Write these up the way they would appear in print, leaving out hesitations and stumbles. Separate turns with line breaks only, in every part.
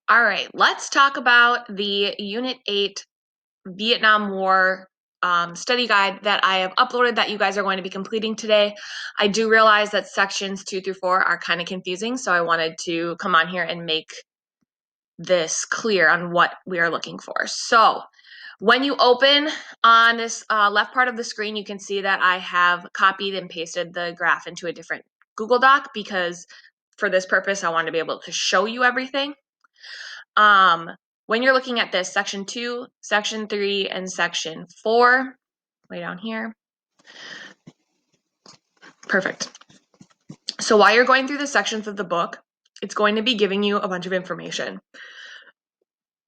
All right, let's talk about the Unit 8 Vietnam War study guide that I have uploaded that you guys are going to be completing today. I do realize that sections 2 through 4 are kind of confusing, so I wanted to come on here and make this clear on what we are looking for. So when you open on this left part of the screen, you can see that I have copied and pasted the graph into a different Google Doc because for this purpose, I wanted to be able to show you everything. When you're looking at this, section 2, section 3, and section 4, way down here. Perfect. So while you're going through the sections of the book, it's going to be giving you a bunch of information.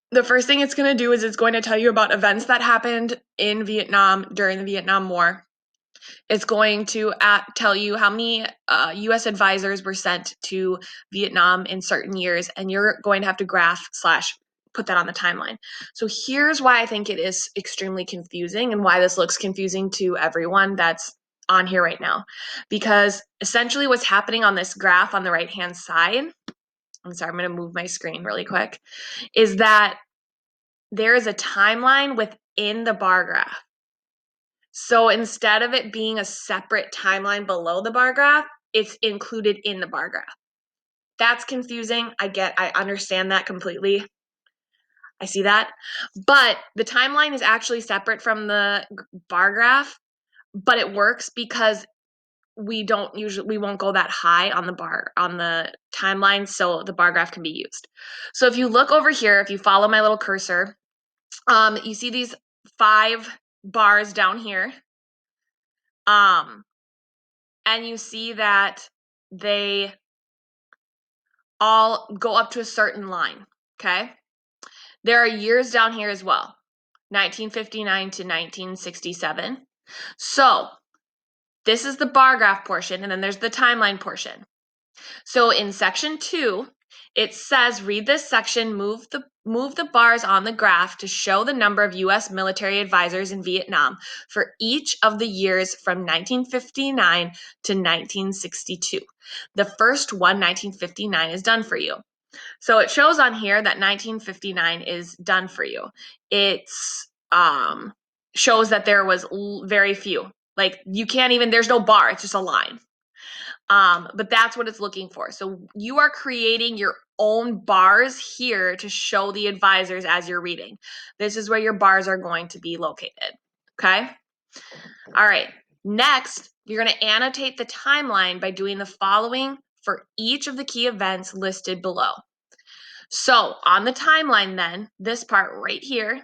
The first thing it's going to do is it's going to tell you about events that happened in Vietnam during the Vietnam War. It's going to tell you how many U.S. advisors were sent to Vietnam in certain years, and you're going to have to graph / put that on the timeline. So here's why I think it is extremely confusing and why this looks confusing to everyone that's on here right now. Because essentially what's happening on this graph on the right-hand side, I'm sorry, I'm going to move my screen really quick, is that there is a timeline within the bar graph. So instead of it being a separate timeline below the bar graph, it's included in the bar graph. That's confusing. I understand that completely. I see that. But the timeline is actually separate from the bar graph, but it works because we won't go that high on the timeline, so the bar graph can be used. So if you look over here, if you follow my little cursor, you see these 5 bars down here. And you see that they all go up to a certain line, okay? There are years down here as well, 1959 to 1967. So this is the bar graph portion, and then there's the timeline portion. So in section 2, it says, read this section, move the bars on the graph to show the number of U.S. military advisors in Vietnam for each of the years from 1959 to 1962. The first one, 1959, is done for you. So it shows on here that 1959 is done for you. It's shows that there was very few. Like you can't even, there's no bar, it's just a line. But that's what it's looking for. So you are creating your own bars here to show the advisors as you're reading. This is where your bars are going to be located. Okay? All right. Next, you're going to annotate the timeline by doing the following for each of the key events listed below. So on the timeline then, this part right here,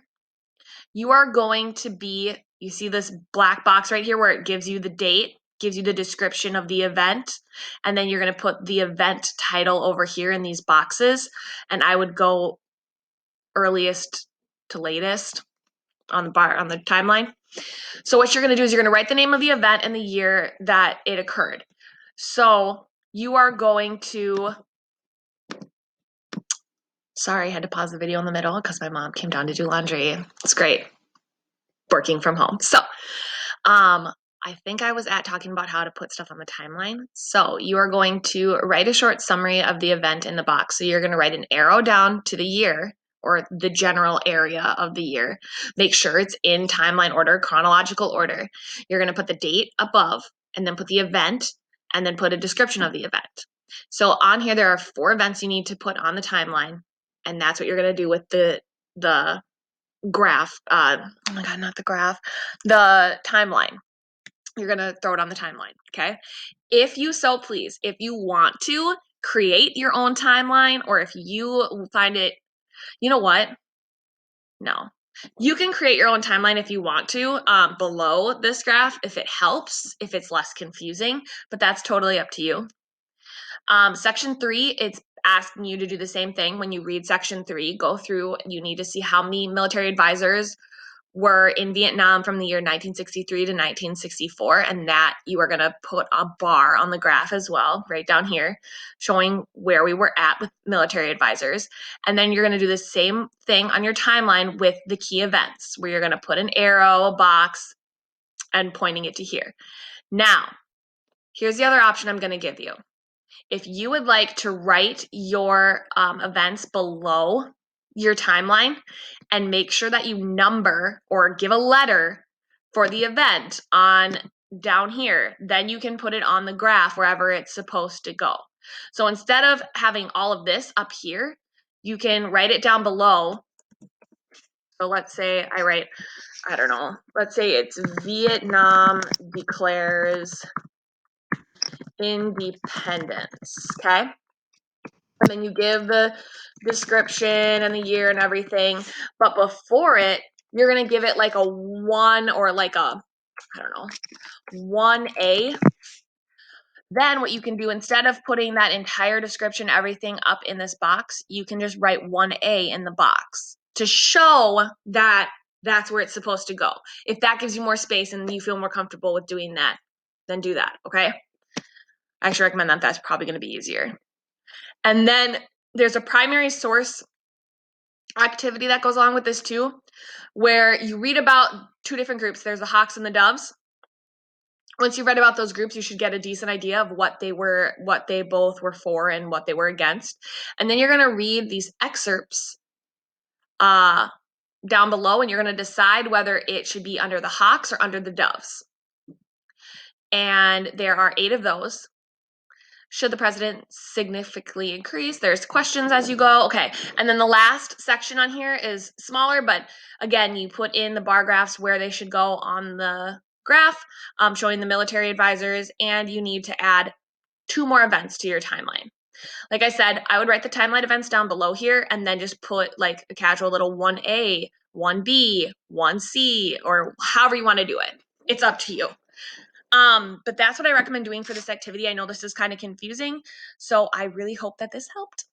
you are going to be, you see this black box right here where it gives you the date, gives you the description of the event, and then you're going to put the event title over here in these boxes, and I would go earliest to latest on the timeline. So what you're going to do is you're going to write the name of the event and the year that it occurred. So you are going to, sorry, I had to pause the video in the middle because my mom came down to do laundry. It's great working from home. So I think I was talking about how to put stuff on the timeline. So you are going to write a short summary of the event in the box. So you're going to write an arrow down to the year or the general area of the year. Make sure it's in timeline order, chronological order. You're going to put the date above and then put the event and then put a description of the event. So on here, there are 4 events you need to put on the timeline. And that's what you're going to do with the graph. Oh my God, not the graph, the timeline. You're going to throw it on the timeline, okay? If you so please, if you want to create your own timeline, or if you find it, you know what? No. You can create your own timeline if you want to below this graph, if it helps, if it's less confusing, but that's totally up to you. Section 3, it's asking you to do the same thing. When you read section 3, go through, you need to see how many military advisors were in Vietnam from the year 1963 to 1964, and that you are going to put a bar on the graph as well, right down here, showing where we were at with military advisors. And then you're going to do the same thing on your timeline with the key events, where you're going to put an arrow, a box, and pointing it to here. Now, here's the other option I'm going to give you. if you would like to write your events below your timeline and make sure that you number or give a letter for the event on down here, then you can put it on the graph wherever it's supposed to go. So instead of having all of this up here, you can write it down below. So let's say I write, I don't know, let's say it's Vietnam declares independence, okay? And then you give the description and the year and everything, but before it, you're gonna give it like a 1 or like a, I don't know, 1A. Then what you can do, instead of putting that entire description, everything up in this box, you can just write 1A in the box to show that that's where it's supposed to go. If that gives you more space and you feel more comfortable with doing that, then do that, okay? I actually recommend that. That's probably gonna be easier. And then there's a primary source activity that goes along with this too, where you read about 2 different groups. There's the Hawks and the Doves. Once you read about those groups, you should get a decent idea of what they both were for and what they were against. And then you're going to read these excerpts down below, and you're going to decide whether it should be under the Hawks or under the Doves. And there are 8 of those. Should the president significantly increase? There's questions as you go. Okay. And then the last section on here is smaller, but again, you put in the bar graphs where they should go on the graph, showing the military advisors, and you need to add 2 more events to your timeline. Like I said, I would write the timeline events down below here and then just put like a casual little 1A, 1B, 1C, or however you want to do it. It's up to you. But that's what I recommend doing for this activity. I know this is kind of confusing, so I really hope that this helped.